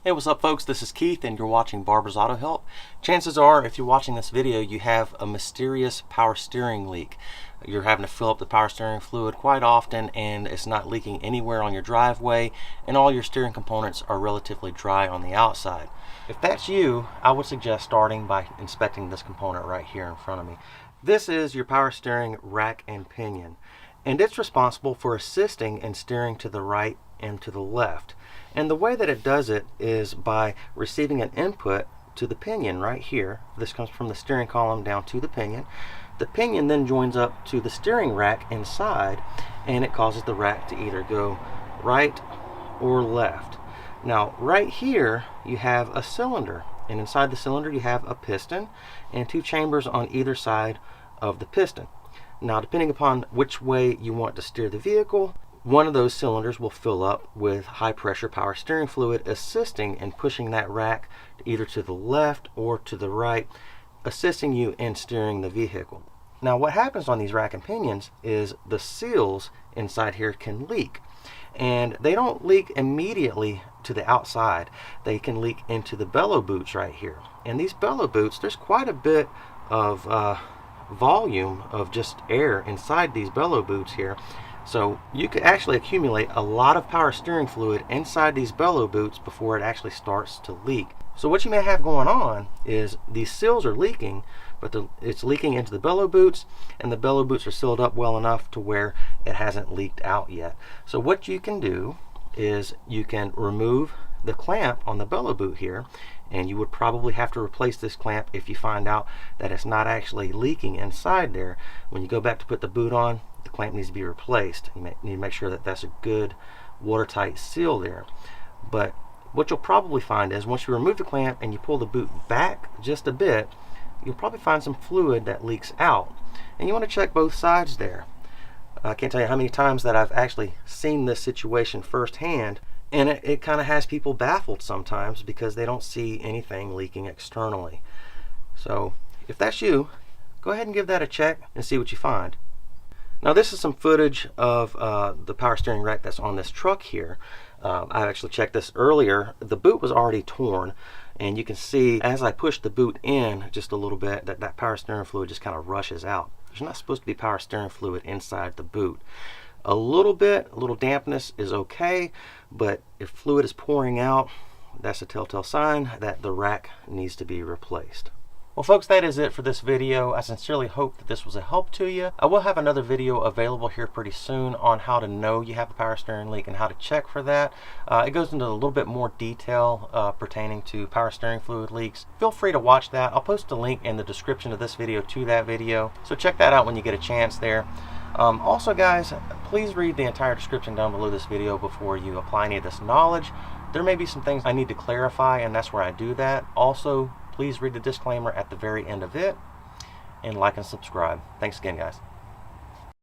Hey, what's up folks? This is Keith and you're watching Barber's Auto Help. Chances are if you're watching this video you have a mysterious power steering leak. You're having to fill up the power steering fluid quite often and it's not leaking anywhere on your driveway, and all your steering components are relatively dry on the outside. If that's you, I would suggest starting by inspecting this component right here in front of me. This is your power steering rack and pinion, and it's responsible for assisting in steering to the right and to the left. And the way that it does it is by receiving an input to the pinion right here. This comes from the steering column down to the pinion. The pinion then joins up to the steering rack inside, and it causes the rack to either go right or left. Now right here you have a cylinder, and inside the cylinder you have a piston and two chambers on either side of the piston. Now depending upon which way you want to steer the vehicle, one of those cylinders will fill up with high pressure power steering fluid, assisting in pushing that rack either to the left or to the right, assisting you in steering the vehicle. Now what happens on these rack and pinions is the seals inside here can leak, and they don't leak immediately to the outside. They can leak into the bellow boots right here. And these bellow boots, there's quite a bit of volume of just air inside these bellow boots here. So you could actually accumulate a lot of power steering fluid inside these bellow boots before it actually starts to leak. So what you may have going on is these seals are leaking, but it's leaking into the bellow boots, and the bellow boots are sealed up well enough to where it hasn't leaked out yet. So what you can do is you can remove the clamp on the bellow boot here, and you would probably have to replace this clamp if you find out that it's not actually leaking inside there. When you go back to put the boot on, the clamp needs to be replaced. You need to make sure that that's a good watertight seal there. But what you'll probably find is once you remove the clamp and you pull the boot back just a bit, you'll probably find some fluid that leaks out, and you want to check both sides there. I can't tell you how many times that I've actually seen this situation firsthand, and it kind of has people baffled sometimes because they don't see anything leaking externally. So if that's you, go ahead and give that a check and see what you find. Now this is some footage of the power steering rack that's on this truck here. I actually checked this earlier. The boot was already torn, and you can see as I push the boot in just a little bit that power steering fluid just kind of rushes out. There's not supposed to be power steering fluid inside the boot. A little dampness is okay, but if fluid is pouring out, that's a telltale sign that the rack needs to be replaced. Well folks, that is it for this video. I sincerely hope that this was a help to you. I will have another video available here pretty soon on how to know you have a power steering leak and how to check for that. It goes into a little bit more detail pertaining to power steering fluid leaks. Feel free to watch that. I'll post a link in the description of this video to that video, so check that out when you get a chance there. Also guys, please read the entire description down below this video before you apply any of this knowledge. There may be some things I need to clarify, and that's where I do that. Also, please read the disclaimer at the very end of it, and like and subscribe. Thanks again, guys.